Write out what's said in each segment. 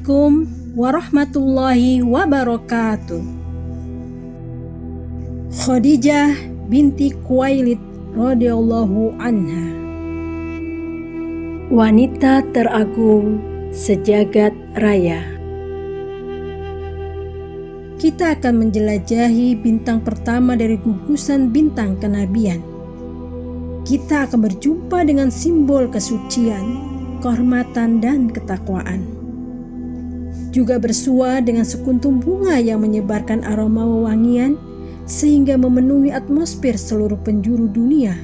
Assalamualaikum warahmatullahi wabarakatuh. Khadijah binti Khuwailid radhiyallahu anha, wanita teragung sejagat raya. Kita akan menjelajahi bintang pertama dari gugusan bintang kenabian. Kita akan berjumpa dengan simbol kesucian, kehormatan, dan ketakwaan. Juga bersua dengan sekuntum bunga yang menyebarkan aroma wewangian sehingga memenuhi atmosfer seluruh penjuru dunia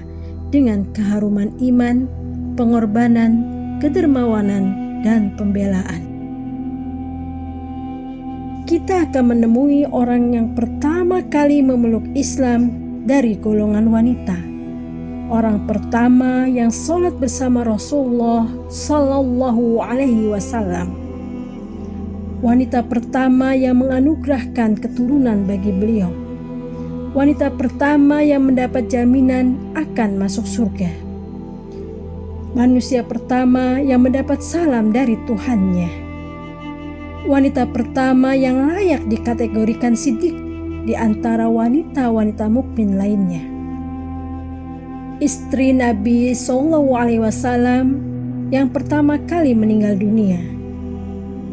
dengan keharuman iman, pengorbanan, kedermawanan, dan pembelaan. Kita akan menemui orang yang pertama kali memeluk Islam dari golongan wanita. Orang pertama yang sholat bersama Rasulullah Sallallahu Alaihi Wasallam. Wanita pertama yang menganugerahkan keturunan bagi beliau. Wanita pertama yang mendapat jaminan akan masuk surga. Manusia pertama yang mendapat salam dari Tuhannya. Wanita pertama yang layak dikategorikan siddiq di antara wanita-wanita mukmin lainnya. Istri Nabi Sallallahu Alaihi Wasallam yang pertama kali meninggal dunia.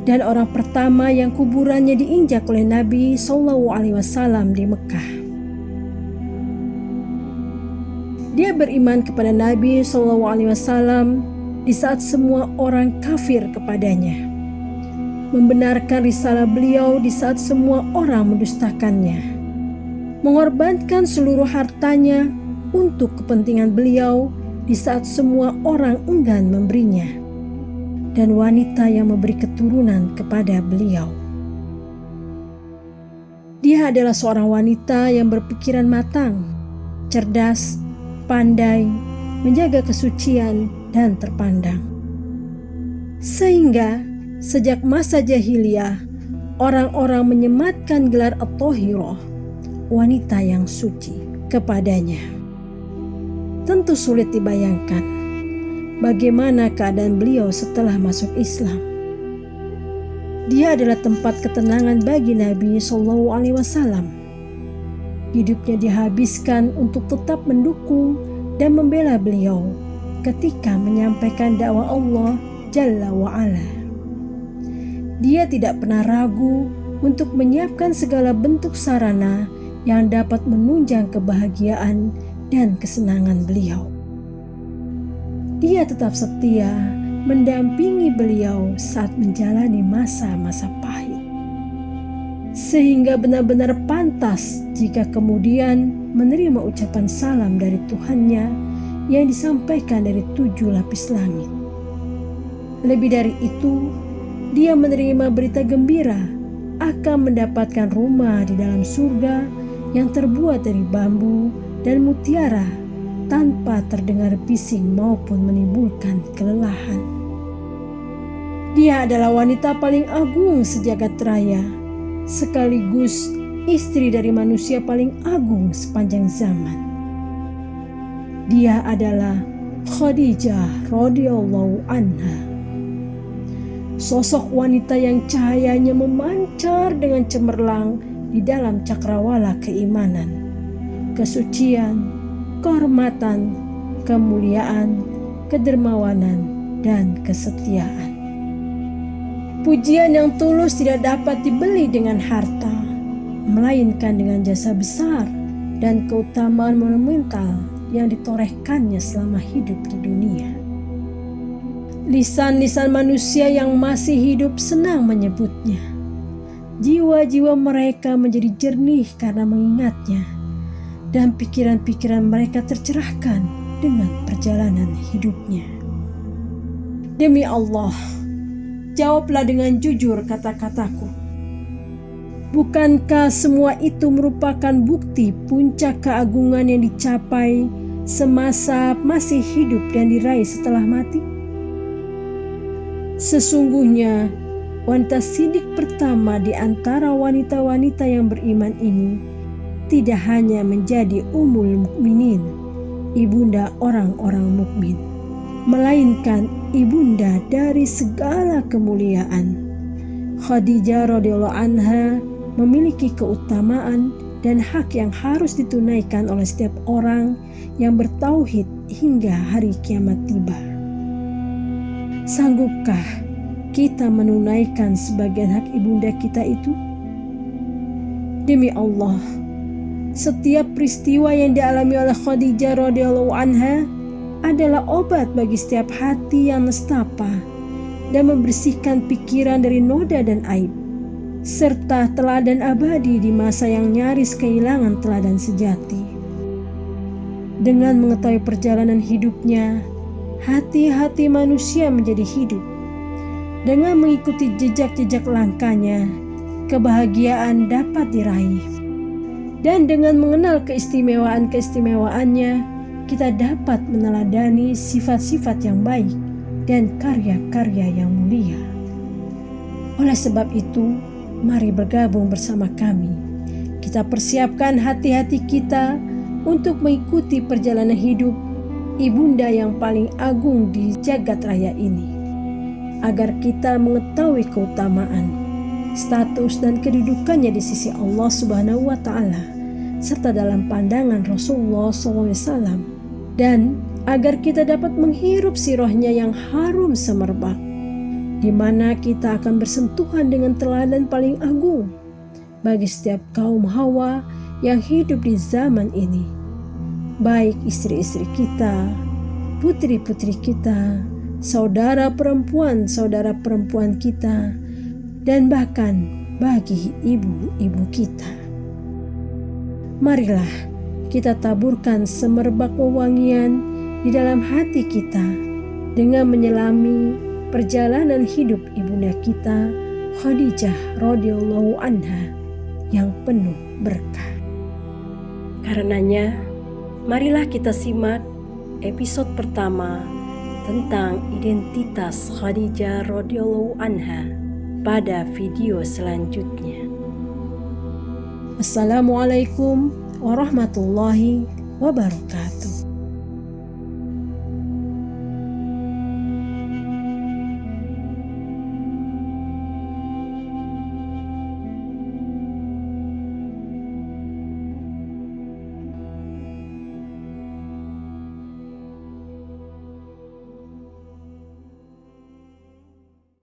Dan orang pertama yang kuburannya diinjak oleh Nabi Sallallahu Alaihi Wasallam di Mekah. Dia beriman kepada Nabi Sallallahu Alaihi Wasallam di saat semua orang kafir kepadanya, membenarkan risalah beliau di saat semua orang mendustakannya, mengorbankan seluruh hartanya untuk kepentingan beliau di saat semua orang enggan memberinya. Dan wanita yang memberi keturunan kepada beliau. Dia adalah seorang wanita yang berpikiran matang, cerdas, pandai, menjaga kesucian, dan terpandang. Sehingga sejak masa jahiliyah, orang-orang menyematkan gelar At-Thahirah, wanita yang suci, kepadanya. Tentu sulit dibayangkan bagaimana keadaan beliau setelah masuk Islam. Dia adalah tempat ketenangan bagi Nabi Sallallahu Alaihi Wasallam. Hidupnya dihabiskan untuk tetap mendukung dan membela beliau ketika menyampaikan dakwah Allah Jalla wa'ala. Dia tidak pernah ragu untuk menyiapkan segala bentuk sarana yang dapat menunjang kebahagiaan dan kesenangan beliau. Dia tetap setia mendampingi beliau saat menjalani masa-masa pahit. Sehingga benar-benar pantas jika kemudian menerima ucapan salam dari Tuhannya yang disampaikan dari 7 lapis langit. Lebih dari itu, dia menerima berita gembira akan mendapatkan rumah di dalam surga yang terbuat dari bambu dan mutiara tanpa terdengar bising maupun menimbulkan kelelahan. Dia adalah wanita paling agung sejagat raya, sekaligus istri dari manusia paling agung sepanjang zaman. Dia adalah Khadijah radhiyallahu anha. Sosok wanita yang cahayanya memancar dengan cemerlang di dalam cakrawala keimanan, kesucian, kehormatan, kemuliaan, kedermawanan, dan kesetiaan. Pujian yang tulus tidak dapat dibeli dengan harta, melainkan dengan jasa besar dan keutamaan monumental yang ditorehkannya selama hidup di dunia. Lisan-lisan manusia yang masih hidup senang menyebutnya. Jiwa-jiwa mereka menjadi jernih karena mengingatnya. Dan pikiran-pikiran mereka tercerahkan dengan perjalanan hidupnya. Demi Allah, jawablah dengan jujur kata-kataku. Bukankah semua itu merupakan bukti puncak keagungan yang dicapai semasa masih hidup dan diraih setelah mati? Sesungguhnya, wanita siddiq pertama di antara wanita-wanita yang beriman ini tidak hanya menjadi ummul mukminin, ibunda orang-orang mukmin, melainkan ibunda dari segala kemuliaan, Khadijah radhiyallahu anha memiliki keutamaan dan hak yang harus ditunaikan oleh setiap orang yang bertauhid hingga hari kiamat tiba. Sanggupkah kita menunaikan sebagian hak ibunda kita itu? Demi Allah, setiap peristiwa yang dialami oleh Khadijah radhiyallahu anha adalah obat bagi setiap hati yang nestapa dan membersihkan pikiran dari noda dan aib, serta teladan abadi di masa yang nyaris kehilangan teladan sejati. Dengan mengetahui perjalanan hidupnya, hati-hati manusia menjadi hidup. Dengan mengikuti jejak-jejak langkahnya, kebahagiaan dapat diraih. Dan dengan mengenal keistimewaan-keistimewaannya, kita dapat meneladani sifat-sifat yang baik dan karya-karya yang mulia. Oleh sebab itu, mari bergabung bersama kami. Kita persiapkan hati-hati kita untuk mengikuti perjalanan hidup ibunda yang paling agung di jagat raya ini, agar kita mengetahui keutamaan, status dan kedudukannya di sisi Allah Subhanahu wa Ta'ala, serta dalam pandangan Rasulullah SAW, dan agar kita dapat menghirup sirahnya yang harum semerbak, di mana kita akan bersentuhan dengan teladan paling agung bagi setiap kaum Hawa yang hidup di zaman ini, baik istri-istri kita, putri-putri kita, saudara perempuan kita, dan bahkan bagi ibu-ibu kita. Marilah kita taburkan semerbak wewangian di dalam hati kita dengan menyelami perjalanan hidup ibunda kita Khadijah radhiyallahu anha yang penuh berkah. Karenanya, marilah kita simak episode pertama tentang identitas Khadijah radhiyallahu anha pada video selanjutnya. Assalamualaikum warahmatullahi wabarakatuh.